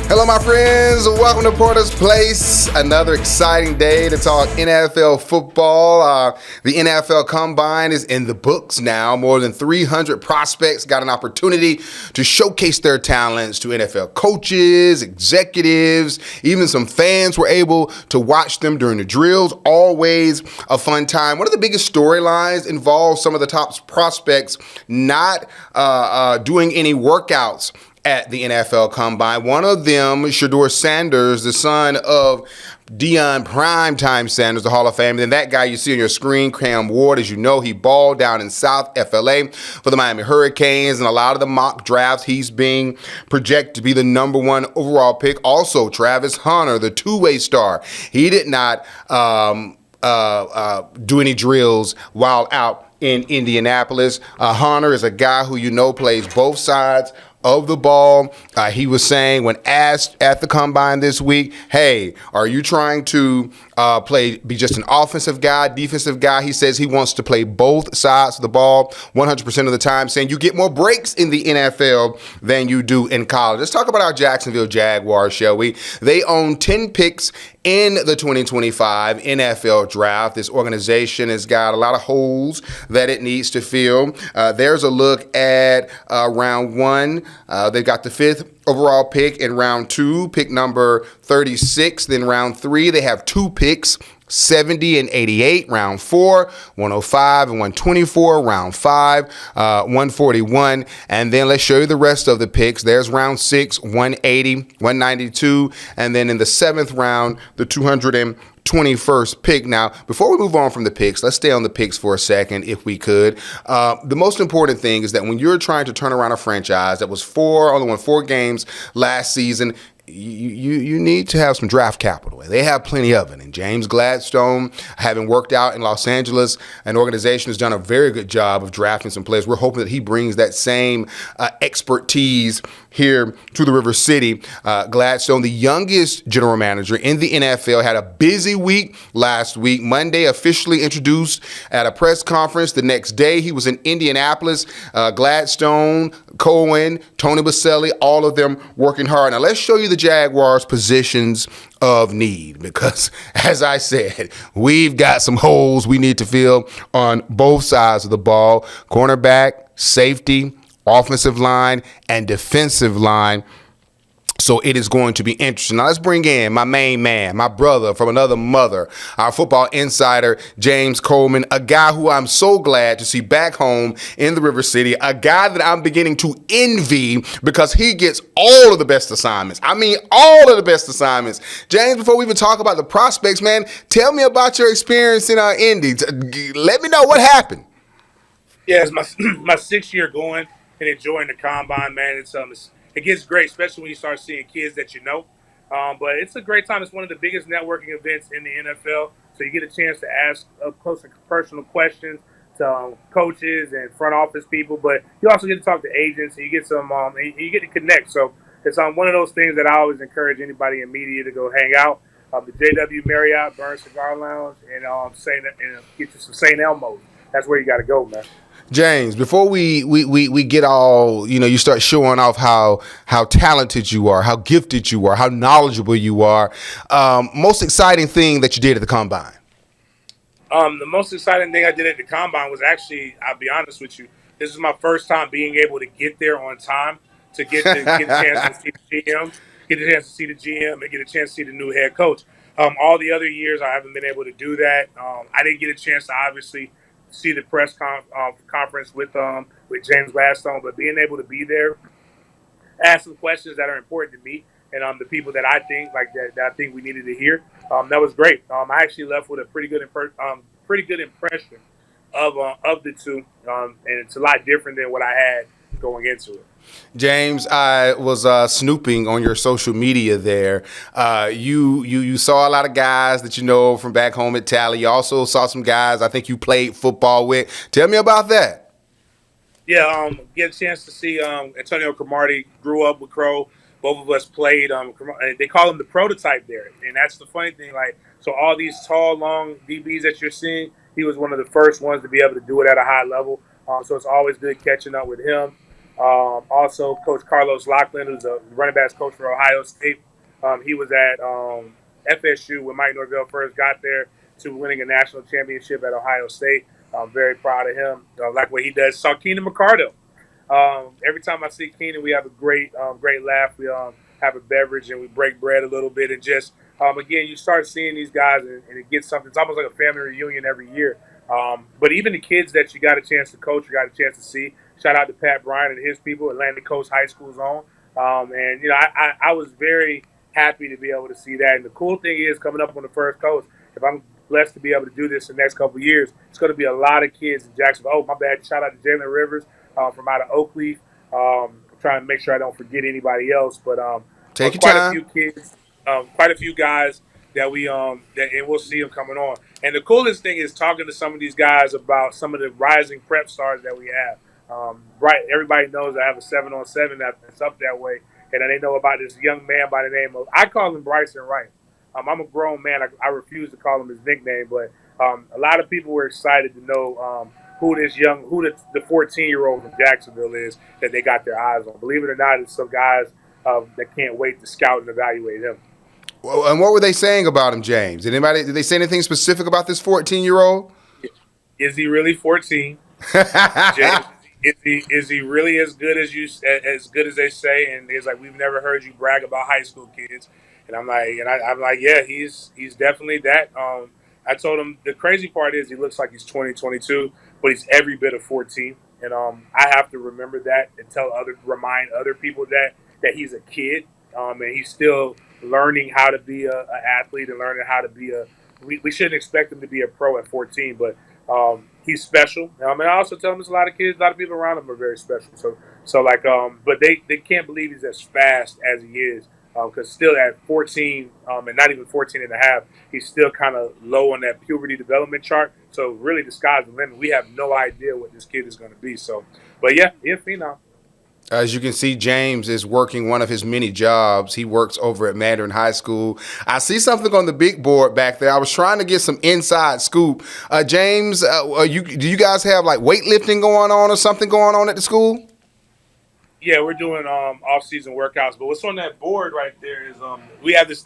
Hello, my friends. Welcome to Porter's Place. Another exciting day to talk NFL football. The NFL Combine is in the books now. More than 300 prospects got an opportunity to showcase their talents to NFL coaches, executives, even some fans were able to watch them during the drills. Always a fun time. One of the biggest storylines involves some of the top prospects not doing any workouts at the NFL Combine. One of them, Shedeur Sanders, the son of Deion Primetime Sanders, the Hall of Fame. Then that guy you see on your screen, Cam Ward, as you know, he balled down in South FLA for the Miami Hurricanes. And a lot of the mock drafts, he's being projected to be the number one overall pick. Also, Travis Hunter, the two-way star. He did not do any drills while out in Indianapolis. Hunter is a guy who you know plays both sides of the ball. He was saying when asked at the Combine this week, hey, are you trying to be just an offensive guy, defensive guy? He says he wants to play both sides of the ball 100% of the time, saying you get more breaks in the NFL than you do in college. Let's talk about our Jacksonville-Jaguars, shall we? They own 10 picks in the 2025 NFL Draft. This organization has got a lot of holes that it needs to fill. There's a look at round one. They've got the 5th overall pick in round 2, pick number 36. Then round 3, they have 2 picks, 70 and 88. Round 4, 105 and 124. Round 5, 141. And then let's show you the rest of the picks. There's round 6, 180, 192. And then in the 7th round, the 221st pick. Now, before we move on from the picks, let's stay on the picks for a second, if we could. The most important thing is that when you're trying to turn around a franchise that was only won 4 games last season, you need to have some draft capital, and they have plenty of it. And James Gladstone, having worked out in Los Angeles, an organization has done a very good job of drafting some players. We're hoping that he brings that same expertise here to the River City. Gladstone, the youngest general manager in the NFL, had a busy week last week. Monday, officially introduced at a press conference. The next day, he was in Indianapolis. Gladstone, Cohen, Tony Baselli, all of them working hard. Now, let's show you the Jaguars' positions of need, because, as I said, we've got some holes we need to fill on both sides of the ball. Cornerback, safety, offensive line, and defensive line. So it is going to be interesting. Now let's bring in my main man, my brother from another mother, our football insider, James Coleman, a guy who I'm so glad to see back home in the River City, a guy that I'm beginning to envy because he gets all of the best assignments. I mean, all of the best assignments. James, before we even talk about the prospects, man, tell me about your experience in Indy. Let me know what happened. Yeah, it's my 6th year going and enjoying the Combine, man. It gets great, especially when you start seeing kids that you know. But it's a great time. It's one of the biggest networking events in the NFL. So you get a chance to ask up close and personal questions to coaches and front office people. But you also get to talk to agents, and you get you get to connect. So it's one of those things that I always encourage anybody in media to go hang out. The JW Marriott Burn Cigar Lounge and get you some St. Elmo's. That's where you got to go, man. James, before we get all, you start showing off how talented you are, how gifted you are, how knowledgeable you are, most exciting thing that you did at the Combine? The most exciting thing I did at the Combine was actually, I'll be honest with you, this is my first time being able to get there on time to get a chance to see the GM, and get a chance to see the new head coach. All the other years I haven't been able to do that. I didn't get a chance to obviously see the press conference with James Gladstone, but being able to be there, ask some questions that are important to me and the people that I think that I think we needed to hear. That was great. I actually left with a pretty good impression of the two, and it's a lot different than what I had going into it. James, I was snooping on your social media there. You saw a lot of guys that you know from back home at Tally. You also saw some guys I think you played football with. Tell me about that. Yeah, get a chance to see Antonio Cromartie. Grew up with Crow. Both of us played. They call him the prototype there, and that's the funny thing. So all these tall, long DBs that you're seeing, he was one of the first ones to be able to do it at a high level. So it's always good catching up with him. Also, Coach Carlos Loughlin, who's a running backs coach for Ohio State. He was at FSU when Mike Norvell first got there to winning a national championship at Ohio State. I'm very proud of him. Like what he does. Saw Keenan McCardell. Every time I see Keenan, we have a great laugh. We have a beverage and we break bread a little bit and just again, you start seeing these guys and it gets something. It's almost like a family reunion every year. But even the kids that you got a chance to coach, you got a chance to see. Shout out to Pat Bryant and his people, Atlantic Coast High School's own. And you know, I was very happy to be able to see that. And the cool thing is, coming up on the first coast, if I'm blessed to be able to do this in the next couple of years, it's going to be a lot of kids in Jacksonville. Oh, my bad. Shout out to Jalen Rivers from out of Oakleaf. I'm trying to make sure I don't forget anybody else, but Take your quite a time. few kids, quite a few guys that and we'll see them coming on. And the coolest thing is talking to some of these guys about some of the rising prep stars that we have. Right, everybody knows I have a 7-on-7 that's up that way, and they know about this young man by the name of, I call him Bryson Wright. I'm a grown man. I refuse to call him his nickname, but a lot of people were excited to know who the 14-year-old from Jacksonville is that they got their eyes on. Believe it or not, it's some guys that can't wait to scout and evaluate him. Well, and what were they saying about him, James? Did they say anything specific about this 14-year-old? Is he really 14? James, is he really as good as they say? And it's like, we've never heard you brag about high school kids. And I'm like, yeah, he's definitely that. I told him the crazy part is he looks like he's 20, 22, but he's every bit of 14. And I have to remember that and remind other people that he's a kid, and he's still learning how to be a athlete and learning how to be we shouldn't expect him to be a pro at 14, but he's special. And I also tell him there's a lot of people around him are very special. So like, but they can't believe he's as fast as he is. Because still at 14, and not even 14 and a half, he's still kind of low on that puberty development chart. So really, the sky's the limit. We have no idea what this kid is going to be. So, but yeah, he's a phenom. As you can see, James is working one of his many jobs. He works over at Mandarin High School. I see something on the big board back there. I was trying to get some inside scoop. James, do you guys have like weightlifting going on or something going on at the school? Yeah, we're doing off-season workouts. But what's on that board right there is we have this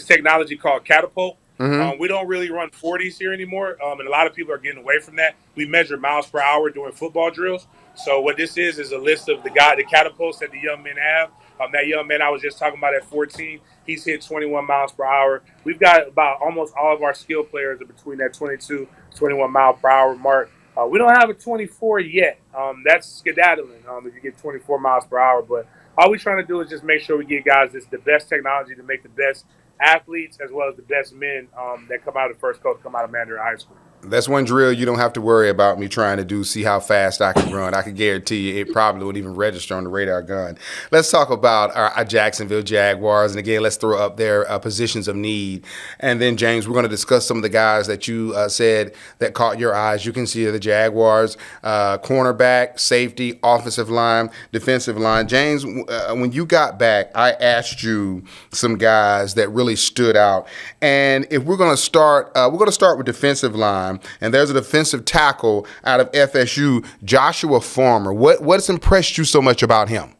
technology called Catapult. Mm-hmm. We don't really run 40s here anymore, and a lot of people are getting away from that. We measure miles per hour during football drills. So what this is a list of the catapults that the young men have. That young man I was just talking about at 14, he's hit 21 miles per hour. We've got about almost all of our skill players are between that 22, 21 mile per hour mark. We don't have a 24 yet. That's skedaddling if you get 24 miles per hour. But all we're trying to do is just make sure we get guys the best technology to make the best athletes as well as the best men that come out of the first coast, come out of Mandarin High School. That's one drill you don't have to worry about me trying to do, see how fast I can run. I can guarantee you it probably wouldn't even register on the radar gun. Let's talk about our Jacksonville Jaguars. And again, let's throw up their positions of need. And then, James, we're going to discuss some of the guys that you said that caught your eyes. You can see the Jaguars, cornerback, safety, offensive line, defensive line. James, when you got back, I asked you some guys that really stood out. And if we're going to start with defensive line. And there's a defensive tackle out of FSU, Joshua Farmer. What's impressed you so much about him?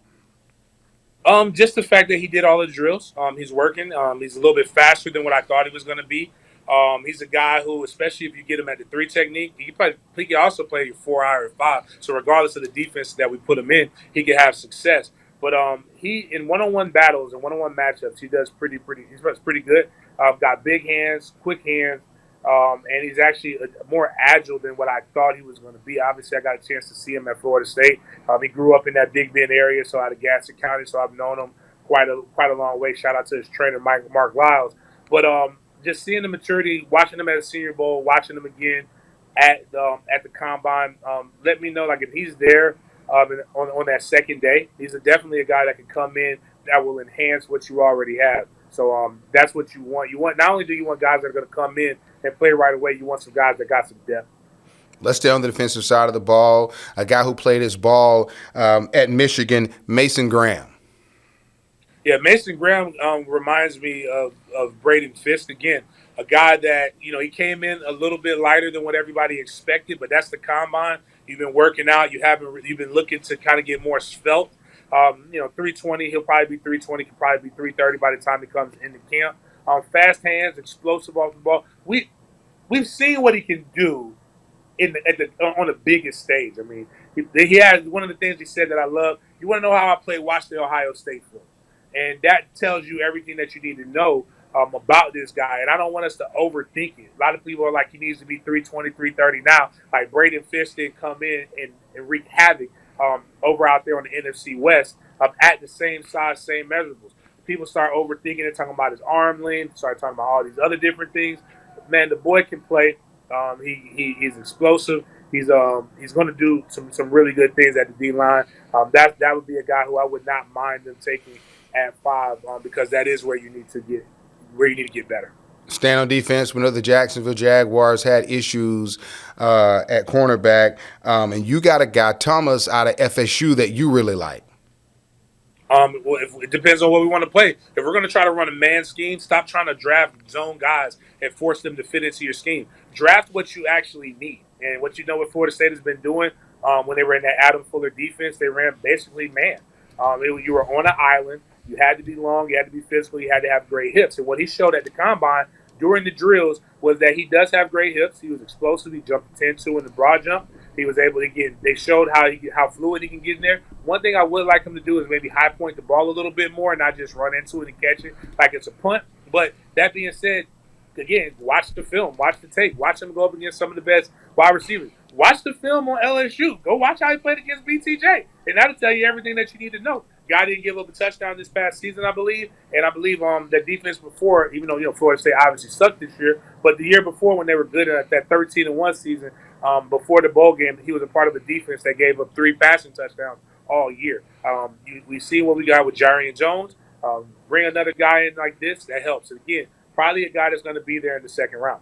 Just the fact that he did all the drills. He's working. He's a little bit faster than what I thought he was going to be. He's a guy who, especially if you get him at the 3 technique, he can also play your 4 or 5. So regardless of the defense that we put him in, he can have success. But he in one-on-one battles and one-on-one matchups, he does pretty good. Got big hands, quick hands. And he's actually more agile than what I thought he was going to be. Obviously, I got a chance to see him at Florida State. He grew up in that Big Bend area, so out of Gaston County, so I've known him quite a long way. Shout out to his trainer, Mark Lyles. But just seeing the maturity, watching him at the Senior Bowl, watching him again at the Combine, let me know like if he's there on that second day, he's definitely a guy that can come in that will enhance what you already have. So that's what you want. You want not only do you want guys that are going to come in and play right away, you want some guys that got some depth. Let's stay on the defensive side of the ball. A guy who played his ball at Michigan, Mason Graham. Yeah, Mason Graham reminds me of Braden Fisk again. A guy that, he came in a little bit lighter than what everybody expected, but that's the combine. You've been working out. You've been looking to kind of get more svelte. 320. He'll probably be 320. Could probably be 330 by the time he comes into camp. Fast hands, explosive off the ball. We've seen what he can do on the biggest stage. I mean, he has one of the things he said that I love. You want to know how I play? Watch the Ohio State film, and that tells you everything that you need to know about this guy. And I don't want us to overthink it. A lot of people are like, he needs to be 320, 330 now. Like Braden Fish didn't come in and wreak havoc over out there on the NFC West at the same size, same measurables. People start overthinking it, talking about his arm length, start talking about all these other different things. Man, the boy can play. He's explosive. He's going to do some really good things at the D line. That would be a guy who I would not mind them taking at 5 because that is where you need to get better. Stand on defense. We know the Jacksonville Jaguars had issues at cornerback, and you got a guy, Thomas, out of FSU that you really like. It depends on what we want to play. If we're going to try to run a man scheme, stop trying to draft zone guys and force them to fit into your scheme. Draft what you actually need. And what what Florida State has been doing when they were in that Adam Fuller defense, they ran basically man. You were on an island. You had to be long. You had to be physical. You had to have great hips. And what he showed at the combine during the drills was that he does have great hips. He was explosive. He jumped 10-2 in the broad jump. He was able to get. They showed how fluid he can get in there. One thing I would like him to do is maybe high point the ball a little bit more, and not just run into it and catch it like it's a punt. But that being said, again, watch the film, watch the tape, watch him go up against some of the best wide receivers. Watch the film on LSU. Go watch how he played against BTJ, and that'll tell you everything that you need to know. Guy didn't give up a touchdown this past season, I believe, and I believe that defense before, even though Florida State obviously sucked this year, but the year before when they were good at that 13-1 season, before the bowl game, he was a part of a defense that gave up 3 passing touchdowns all year. We see what we got with Jarian Jones. Bring another guy in like this, that helps. And again, probably a guy that's going to be there in the second round.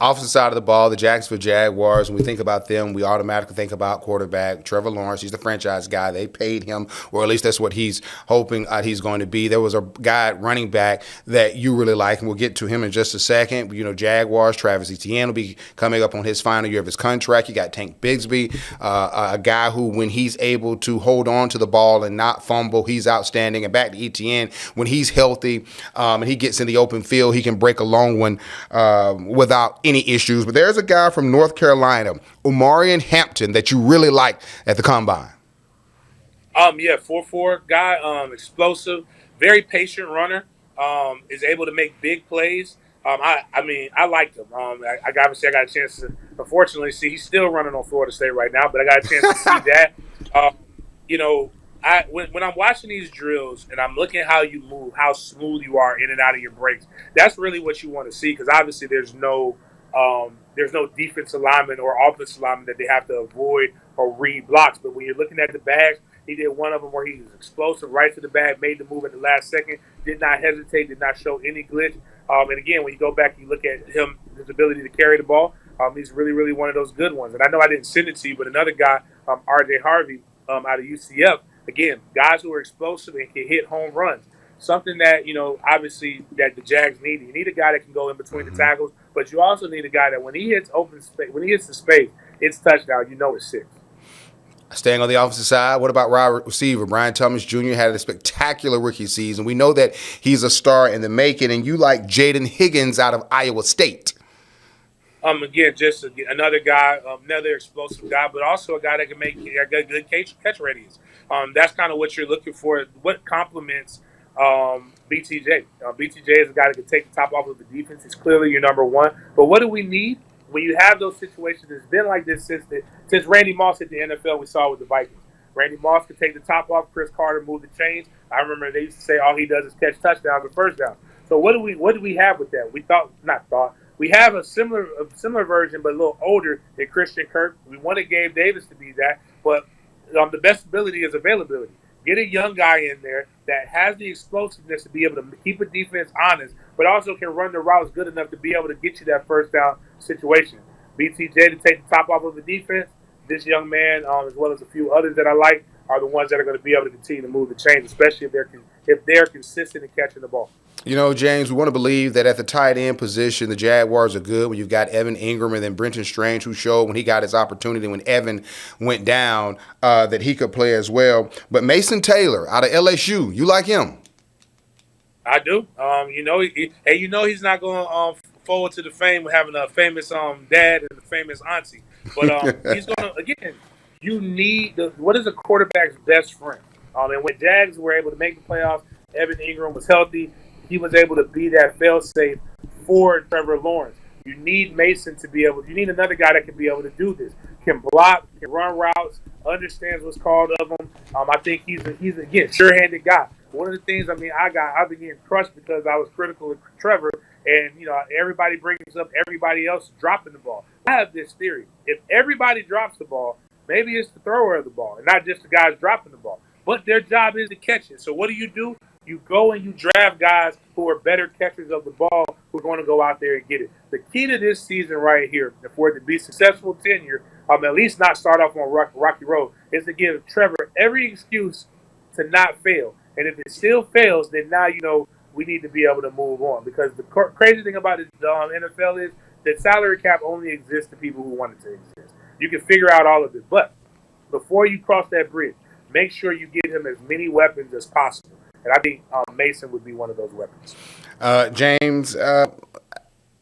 Opposite side of the ball, the Jacksonville Jaguars, when we think about them, we automatically think about quarterback Trevor Lawrence. He's the franchise guy. They paid him, or at least that's what he's hoping he's going to be. There was a guy running back that you really like, and we'll get to him in just a second. Jaguars, Travis Etienne will be coming up on his final year of his contract. You got Tank Bigsby, a guy who, when he's able to hold on to the ball and not fumble, he's outstanding. And back to Etienne, when he's healthy and he gets in the open field, he can break a long one without any issues. But there's a guy from North Carolina, Omarion Hampton, that you really like at the combine. 4'4" guy, explosive, very patient runner, is able to make big plays. I liked him. I got a chance to, unfortunately, see he's still running on Florida State right now, but I got a chance to see that. When I'm watching these drills and I'm looking at how you move, how smooth you are in and out of your breaks, that's really what you want to see, because obviously there's no defensive lineman or offensive lineman that they have to avoid or read blocks. But when you're looking at the bags, he did one of them where he was explosive right to the bag, made the move at the last second, did not hesitate, did not show any glitch. And again, when you go back and you look at him, his ability to carry the ball, he's really, really one of those good ones. And I know I didn't send it to you, but another guy, R.J. Harvey, out of UCF, again, guys who are explosive and can hit home runs. Something that, obviously that the Jags need. You need a guy that can go in between the tackles, but you also need a guy that when he hits open space, when he hits the space, it's touchdown. It's 6. Staying on the offensive side, what about wide receiver? Brian Thomas Jr. had a spectacular rookie season. We know that he's a star in the making, and you like Jaden Higgins out of Iowa State. Again, just another guy, another explosive guy, but also a guy that can make good catch radius. That's kind of what you're looking for. What complements BTJ? BTJ is a guy that can take the top off of the defense. He's clearly your number one. But what do we need when you have those situations? It's been like this since Randy Moss hit the NFL. We saw with the Vikings. Randy Moss could take the top off. Chris Carter moved the chains. I remember they used to say all he does is catch touchdowns and first down. So what do we have with that? We have a similar version, but a little older than Christian Kirk. We wanted Gabe Davis to be that, but the best ability is availability. Get a young guy in there that has the explosiveness to be able to keep a defense honest, but also can run the routes good enough to be able to get you that first down situation. BTJ to take the top off of the defense. This young man, as well as a few others that I like, are the ones that are going to be able to continue to move the chains, especially if they're consistent in catching the ball. You know, James, we want to believe that at the tight end position, the Jaguars are good when you've got Evan Ingram and then Brenton Strange, who showed when he got his opportunity when Evan went down that he could play as well. But Mason Taylor out of LSU, you like him? I do. He's not going to forward to the fame of having a famous dad and a famous auntie, but he's going to again. You need what is a quarterback's best friend? And when Jags were able to make the playoffs, Evan Ingram was healthy. He was able to be that fail-safe for Trevor Lawrence. You need Mason to be able. You need another guy that can be able to do this. Can block, can run routes, understands what's called of him. I think he's again sure-handed guy. One of the things I've been getting crushed because I was critical of Trevor, and everybody brings up everybody else dropping the ball. I have this theory: if everybody drops the ball, maybe it's the thrower of the ball, and not just the guys dropping the ball. But their job is to catch it. So what do? You go and you draft guys who are better catchers of the ball who are going to go out there and get it. The key to this season right here, for it to be successful tenure, at least not start off on rocky road, is to give Trevor every excuse to not fail. And if it still fails, then now we need to be able to move on. Because the crazy thing about the NFL is that salary cap only exists to people who want it to exist. You can figure out all of it. But before you cross that bridge, make sure you get him as many weapons as possible. And I think Mason would be one of those weapons. James,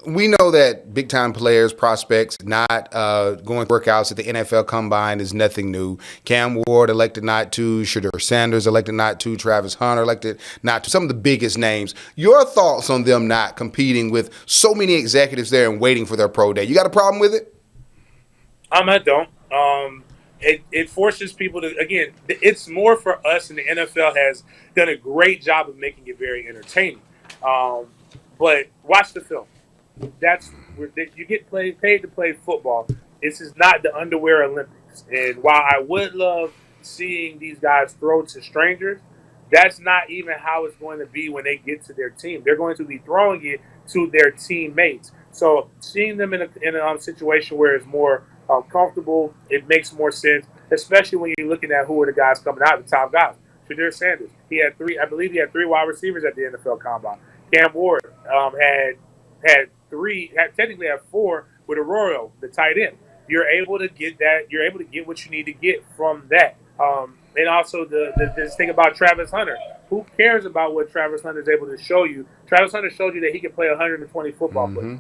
we know that big-time players, prospects, not going to workouts at the NFL Combine is nothing new. Cam Ward elected not to. Shedeur Sanders elected not to. Travis Hunter elected not to. Some of the biggest names. Your thoughts on them not competing with so many executives there and waiting for their pro day? You got a problem with it? I don't. It forces people to, again, it's more for us, and the NFL has done a great job of making it very entertaining. But watch the film. That's where you get paid to play football. This is not the underwear Olympics. And while I would love seeing these guys throw to strangers, that's not even how it's going to be when they get to their team. They're going to be throwing it to their teammates. So seeing them in a situation where it's more comfortable, it makes more sense, especially when you're looking at who are the guys coming out, the top guys. Shedeur Sanders, I believe he had three wide receivers at the NFL Combine. Cam Ward technically had four with Arroyo, the tight end. You're able to get that. You're able to get what you need to get from that. And also this thing about Travis Hunter. Who cares about what Travis Hunter is able to show you? Travis Hunter showed you that he can play 120 football plays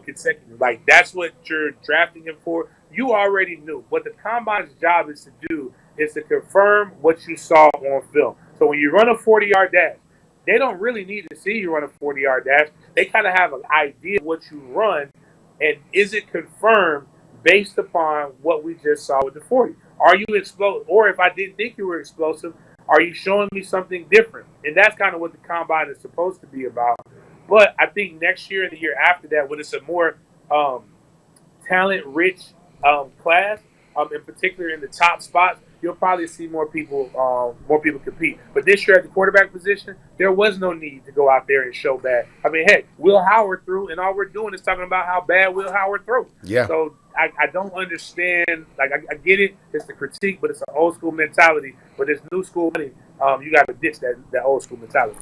consecutive. Like, that's what you're drafting him for. You already knew. What the Combine's job is to do is to confirm what you saw on film. So when you run a 40-yard dash, they don't really need to see you run a 40-yard dash. They kind of have an idea of what you run, and is it confirmed based upon what we just saw with the 40? Are you explosive? Or if I didn't think you were explosive, are you showing me something different? And that's kind of what the Combine is supposed to be about. But I think next year and the year after that, when it's a more talent-rich class, in particular in the top spots, you'll probably see more people compete. But this year at the quarterback position, there was no need to go out there and show bad. I mean, heck, Will Howard threw, and all we're doing is talking about how bad Will Howard threw. Yeah. So I don't understand. Like, I get it. It's the critique, but it's an old school mentality. But it's new school money. You got to ditch that old school mentality.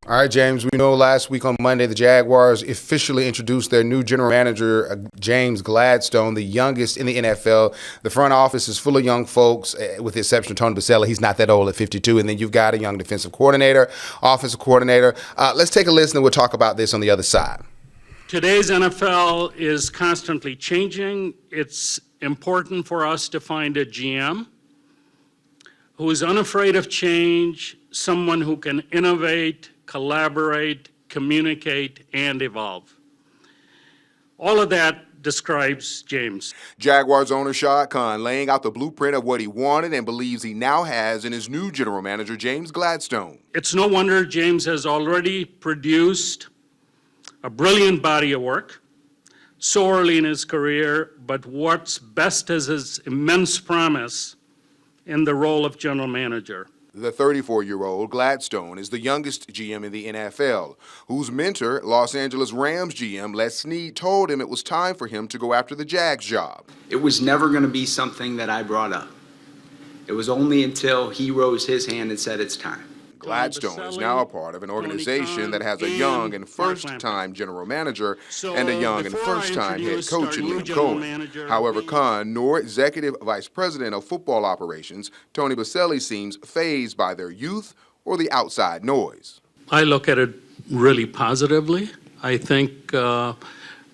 All right, James, we know last week on Monday the Jaguars officially introduced their new general manager, James Gladstone, the youngest in the NFL. The front office is full of young folks, with the exception of Tony Baselli. He's not that old at 52. And then you've got a young defensive coordinator, offensive coordinator. Let's take a listen and we'll talk about this on the other side. Today's NFL is constantly changing. It's important for us to find a GM who is unafraid of change, someone who can innovate, collaborate, communicate, and evolve. All of that describes James. Jaguars owner Shad Khan laying out the blueprint of what he wanted and believes he now has in his new general manager, James Gladstone. It's no wonder James has already produced a brilliant body of work so early in his career, but what's best is his immense promise in the role of general manager. The 34-year-old Gladstone is the youngest GM in the NFL, whose mentor, Los Angeles Rams GM Les Snead, told him it was time for him to go after the Jags job. It was never going to be something that I brought up. It was only until he rose his hand and said it's time. Gladstone is now a part of an organization that has a young and first-time general manager and a young and first-time head coach in Liam Cohen. However, Khan, nor Executive Vice President of Football Operations, Tony Boselli, seems fazed by their youth or the outside noise. I look at it really positively. I think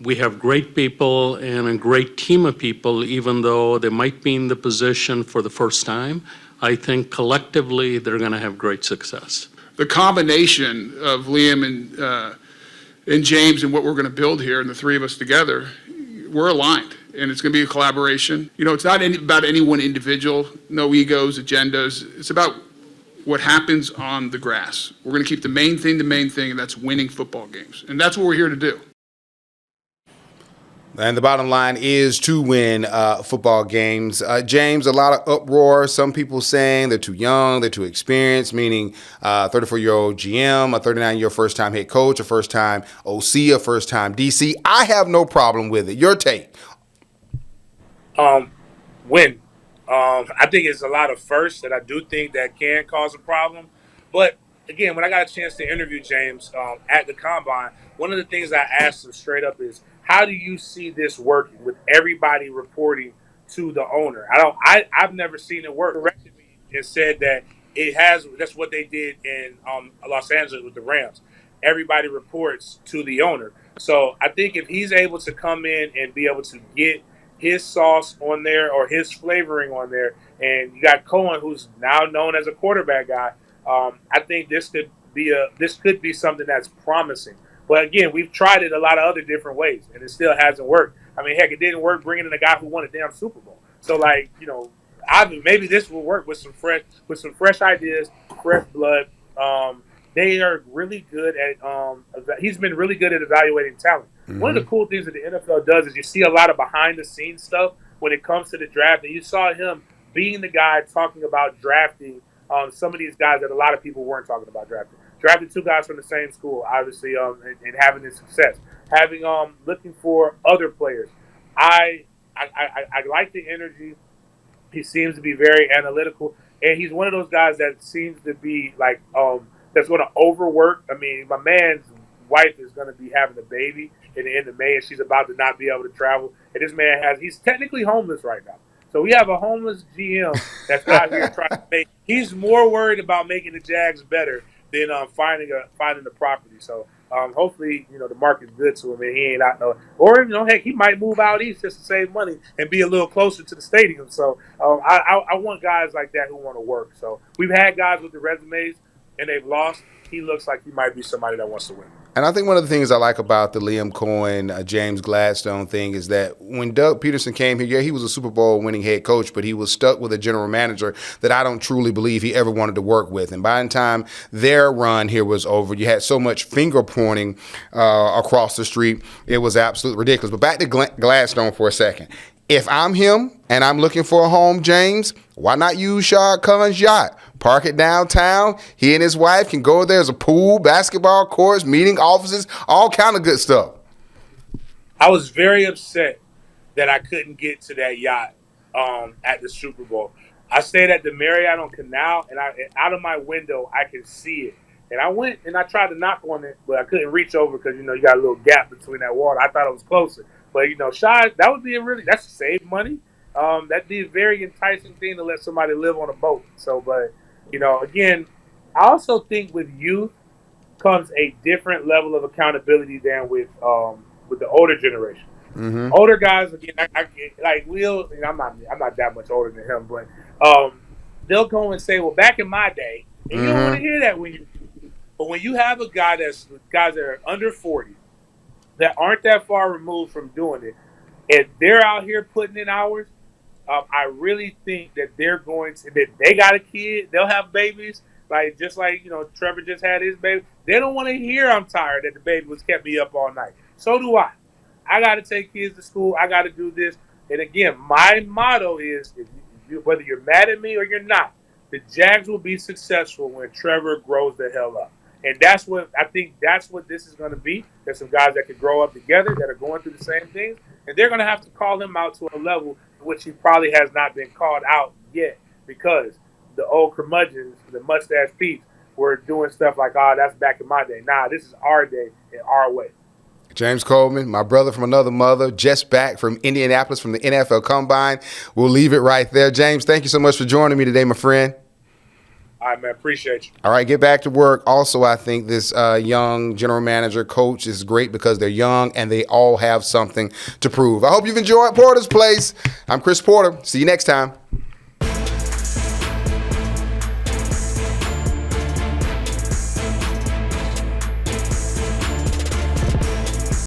we have great people and a great team of people, even though they might be in the position for the first time. I think collectively they're going to have great success. The combination of Liam and James and what we're going to build here, and the three of us together, we're aligned, and it's going to be a collaboration. You know, it's not about any one individual, no egos, agendas. It's about what happens on the grass. We're going to keep the main thing, and that's winning football games, and that's what we're here to do. And the bottom line is to win football games. James, a lot of uproar. Some people saying they're too young, they're too experienced, meaning 34-year-old GM, a 39-year first-time head coach, a first-time OC, a first-time DC. I have no problem with it. Your take? Win. I think it's a lot of firsts that I do think that can cause a problem. But again, when I got a chance to interview James at the Combine, one of the things I asked him straight up is, how do you see this working with everybody reporting to the owner? I've never seen it work. Corrected me and said that it has. That's what they did in Los Angeles with the Rams. Everybody reports to the owner. So I think if he's able to come in and be able to get his sauce on there or his flavoring on there, and you got Cohen, who's now known as a quarterback guy, I think this could be something that's promising. But again, we've tried it a lot of other different ways, and it still hasn't worked. I mean, heck, it didn't work bringing in a guy who won a damn Super Bowl. So, like, you know, maybe this will work with some fresh ideas, fresh blood. They are really good at. He's been really good at evaluating talent. Mm-hmm. One of the cool things that the NFL does is you see a lot of behind-the-scenes stuff when it comes to the draft, and you saw him being the guy talking about drafting some of these guys that a lot of people weren't talking about drafting. Drafted two guys from the same school, obviously, and having this success. Looking for other players. I like the energy. He seems to be very analytical, and he's one of those guys that seems to be like that's going to overwork. I mean, my man's wife is going to be having a baby in the end of May, and she's about to not be able to travel. And this man he's technically homeless right now. So we have a homeless GM that's out here trying to make. He's more worried about making the Jags better than finding the property. So hopefully, you know, the market's good to him and he ain't out no. Or, you know, heck, he might move out east just to save money and be a little closer to the stadium. So I want guys like that who want to work. So we've had guys with the resumes and they've lost. He looks like he might be somebody that wants to win. And I think one of the things I like about the Liam Cohen, James Gladstone thing is that when Doug Peterson came here, yeah, he was a Super Bowl winning head coach, but he was stuck with a general manager that I don't truly believe he ever wanted to work with. And by the time their run here was over, you had so much finger pointing across the street, it was absolutely ridiculous. But back to Gladstone for a second. If I'm him and I'm looking for a home, James, why not use Shad Khan's yacht? Park it downtown. He and his wife can go there. There's a pool, basketball courts, meeting offices, all kind of good stuff. I was very upset that I couldn't get to that yacht at the Super Bowl. I stayed at the Marriott on Canal, and out of my window, I could see it. And I went and I tried to knock on it, but I couldn't reach over because, you know, you got a little gap between that water. I thought it was closer. But, you know, Shad, that would be that's to save money. That'd be a very enticing thing to let somebody live on a boat. So, but, you know, again, I also think with youth comes a different level of accountability than with the older generation. Mm-hmm. Older guys, again, Will, you know, I'm not that much older than him, but they'll go and say, well, back in my day, and you don't want to hear that but when you have guys that are under 40, that aren't that far removed from doing it, and they're out here putting in hours, I really think that that they got a kid, they'll have babies, just like, you know, Trevor just had his baby. They don't want to hear I'm tired that the baby was kept me up all night. So do I. I got to take kids to school. I got to do this. And again, my motto is, whether you're mad at me or you're not, the Jags will be successful when Trevor grows the hell up. And that's what this is going to be. There's some guys that can grow up together that are going through the same things, and they're going to have to call him out to a level in which he probably has not been called out yet, because the old curmudgeons, the mustache peeps, were doing stuff like, oh, that's back in my day. Nah, this is our day and our way. James Coleman, my brother from another mother, just back from Indianapolis from the NFL Combine. We'll leave it right there. James, thank you so much for joining me today, my friend. All right, man. Appreciate you. All right, get back to work. Also, I think this young general manager coach is great because they're young and they all have something to prove. I hope you've enjoyed Porter's Place. I'm Chris Porter. See you next time.